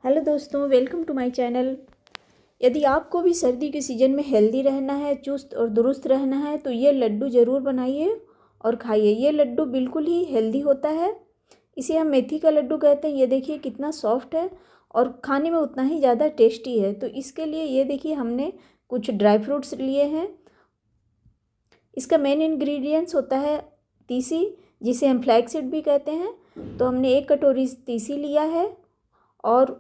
Hello दोस्तों, welcome to my channel. यदि आपको भी सर्दी के सीज़न में हेल्दी रहना है, चुस्त और दुरुस्त रहना है तो ये लड्डू ज़रूर बनाइए और खाइए। ये लड्डू बिल्कुल ही हेल्दी होता है। इसे हम मेथी का लड्डू कहते हैं। ये देखिए कितना सॉफ्ट है और खाने में उतना ही ज़्यादा टेस्टी है। तो इसके लिए ये देखिए हमने कुछ ड्राई फ्रूट्स लिए हैं। इसका मेन इंग्रेडिएंट्स होता है तीसी, जिसे हम फ्लैक्स सीड भी कहते हैं। तो हमने 1 कटोरी तीसी लिया है और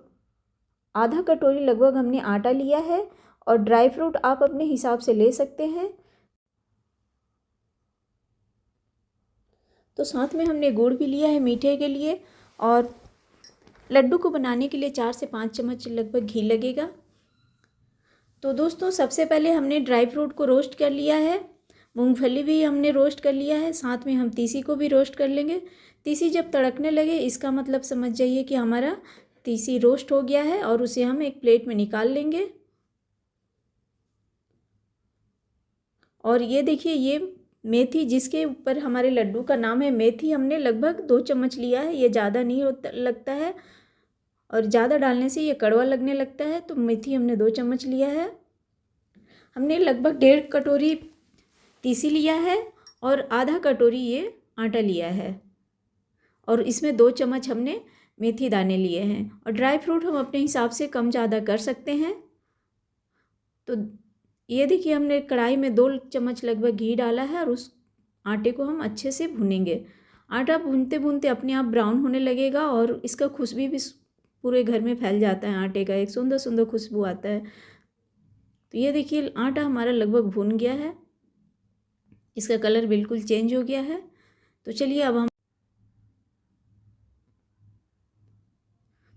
आधा कटोरी लगभग हमने आटा लिया है। और ड्राई फ्रूट आप अपने हिसाब से ले सकते हैं। तो साथ में हमने गुड़ भी लिया है मीठे के लिए। और लड्डू को बनाने के लिए 4 से 5 चम्मच लगभग घी लगेगा। तो दोस्तों, सबसे पहले हमने ड्राई फ्रूट को रोस्ट कर लिया है। मूंगफली भी हमने रोस्ट कर लिया है। साथ में हम तीसी को भी रोस्ट कर लेंगे। तीसी जब तड़कने लगे इसका मतलब समझ जाइए कि हमारा तीसी रोस्ट हो गया है और उसे हम एक प्लेट में निकाल लेंगे। और ये देखिए, ये मेथी जिसके ऊपर हमारे लड्डू का नाम है मेथी, हमने लगभग 2 चम्मच लिया है। ये ज़्यादा नहीं होता लगता है और ज़्यादा डालने से ये कड़वा लगने लगता है। तो मेथी हमने 2 चम्मच लिया है। हमने लगभग 1.5 कटोरी तीसी लिया है और आधा कटोरी ये आटा लिया है। और इसमें 2 चम्मच हमने मेथी दाने लिए हैं। और ड्राई फ्रूट हम अपने हिसाब से कम ज़्यादा कर सकते हैं। तो ये देखिए, हमने कढ़ाई में 2 चम्मच लगभग घी डाला है और उस आटे को हम अच्छे से भूनेंगे। आटा भूनते भूनते अपने आप ब्राउन होने लगेगा और इसका खुशबू भी पूरे घर में फैल जाता है। आटे का एक सुंदर सुंदर खुशबू आता है। तो ये देखिए, आटा हमारा लगभग भून गया है। इसका कलर बिल्कुल चेंज हो गया है। तो चलिए अब हम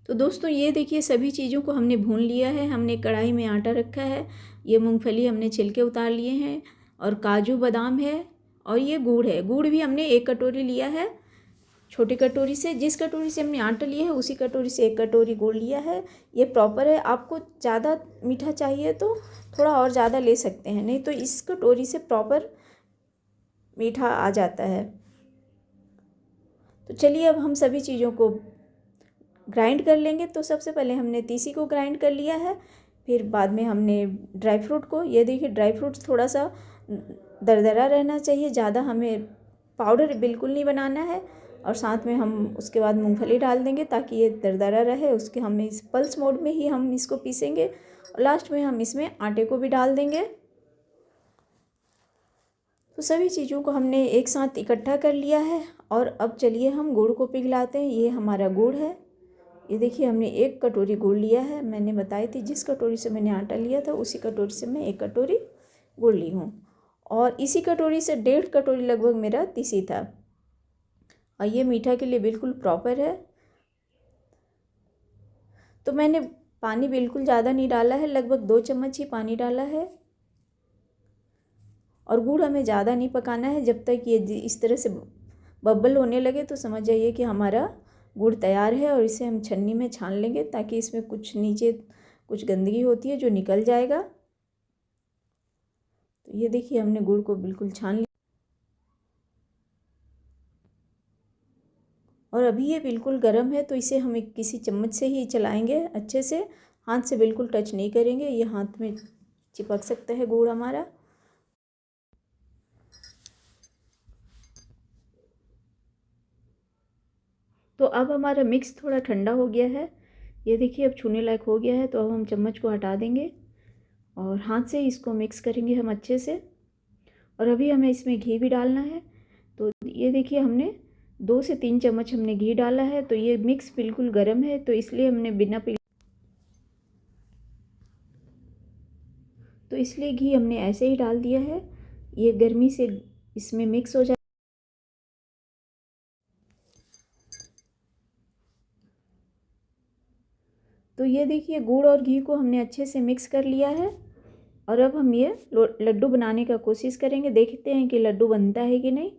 तो दोस्तों, ये देखिए सभी चीज़ों को हमने भून लिया है। हमने कढ़ाई में आटा रखा है। ये मूंगफली हमने छिलके उतार लिए हैं और काजू बादाम है। और ये गुड़ है। गुड़ भी हमने 1 कटोरी लिया है। छोटी कटोरी से, जिस कटोरी से हमने आटा लिया है उसी कटोरी से 1 कटोरी गुड़ लिया है। ये प्रॉपर है। आपको ज़्यादा मीठा चाहिए तो थोड़ा और ज़्यादा ले सकते हैं, नहीं तो इस कटोरी से प्रॉपर मीठा आ जाता है। तो चलिए अब हम सभी चीज़ों को ग्राइंड कर लेंगे। तो सबसे पहले हमने तीसी को ग्राइंड कर लिया है। फिर बाद में हमने ड्राई फ्रूट को, ये देखिए ड्राई फ्रूट्स थोड़ा सा दरदरा रहना चाहिए, ज़्यादा हमें पाउडर बिल्कुल नहीं बनाना है। और साथ में हम उसके बाद मूंगफली डाल देंगे ताकि ये दरदरा रहे। उसके हम इस पल्स मोड में ही हम इसको पीसेंगे। और लास्ट में हम इसमें आटे को भी डाल देंगे। तो सभी चीज़ों को हमने एक साथ इकट्ठा कर लिया है। और अब चलिए हम गुड़ को पिघलाते हैं। ये हमारा गुड़ है। ये देखिए, हमने 1 कटोरी गुड़ लिया है। मैंने बताई थी जिस कटोरी से मैंने आटा लिया था उसी कटोरी से मैं 1 कटोरी गुड़ ली हूँ। और इसी कटोरी से 1.5 कटोरी लगभग मेरा तीसी था। और ये मीठा के लिए बिल्कुल प्रॉपर है। तो मैंने पानी बिल्कुल ज़्यादा नहीं डाला है, लगभग 2 चम्मच ही पानी डाला है। और गुड़ हमें ज़्यादा नहीं पकाना है। जब तक ये इस तरह से बबल होने लगे तो समझ जाइए कि हमारा गुड़ तैयार है। और इसे हम छन्नी में छान लेंगे ताकि इसमें कुछ नीचे कुछ गंदगी होती है जो निकल जाएगा। तो ये देखिए, हमने गुड़ को बिल्कुल छान लिया। और अभी ये बिल्कुल गर्म है तो इसे हम एक किसी चम्मच से ही चलाएंगे अच्छे से। हाथ से बिल्कुल टच नहीं करेंगे, ये हाथ में चिपक सकता है गुड़ हमारा। तो अब हमारा मिक्स थोड़ा ठंडा हो गया है। ये देखिए, अब छूने लायक हो गया है। तो अब हम चम्मच को हटा देंगे और हाथ से इसको मिक्स करेंगे हम अच्छे से। और अभी हमें इसमें घी भी डालना है। तो ये देखिए, हमने 2 से 3 चम्मच हमने घी डाला है। तो ये मिक्स बिल्कुल गर्म है तो इसलिए हमने तो इसलिए घी हमने ऐसे ही डाल दिया है। ये गर्मी से इसमें मिक्स हो जाए। तो ये देखिए, गुड़ और घी को हमने अच्छे से मिक्स कर लिया है। और अब हम ये लड्डू बनाने का कोशिश करेंगे। देखते हैं कि लड्डू बनता है कि नहीं।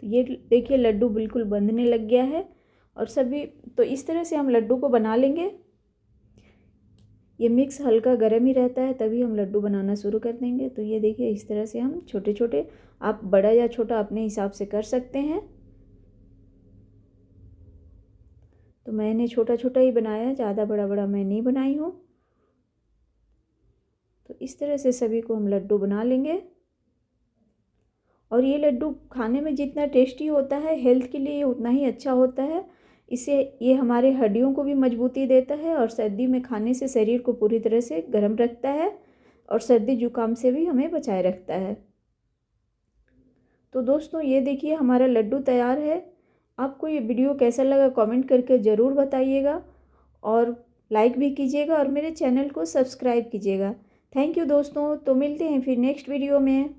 तो ये देखिए, लड्डू बिल्कुल बनने लग गया है। और सभी तो इस तरह से हम लड्डू को बना लेंगे। ये मिक्स हल्का गर्म ही रहता है तभी हम लड्डू बनाना शुरू कर देंगे। तो ये देखिए, इस तरह से हम छोटे छोटे, आप बड़ा या छोटा अपने हिसाब से कर सकते हैं। तो मैंने छोटा छोटा ही बनाया है, ज़्यादा बड़ा बड़ा मैं नहीं बनाई हूँ। तो इस तरह से सभी को हम लड्डू बना लेंगे। और ये लड्डू खाने में जितना टेस्टी होता है, हेल्थ के लिए उतना ही अच्छा होता है। इससे ये हमारे हड्डियों को भी मजबूती देता है और सर्दी में खाने से शरीर को पूरी तरह से गर्म रखता है और सर्दी जुकाम से भी हमें बचाए रखता है। तो दोस्तों ये देखिए हमारा लड्डू तैयार है। आपको ये वीडियो कैसा लगा कमेंट करके ज़रूर बताइएगा और लाइक भी कीजिएगा और मेरे चैनल को सब्सक्राइब कीजिएगा। थैंक यू दोस्तों। तो मिलते हैं फिर नेक्स्ट वीडियो में।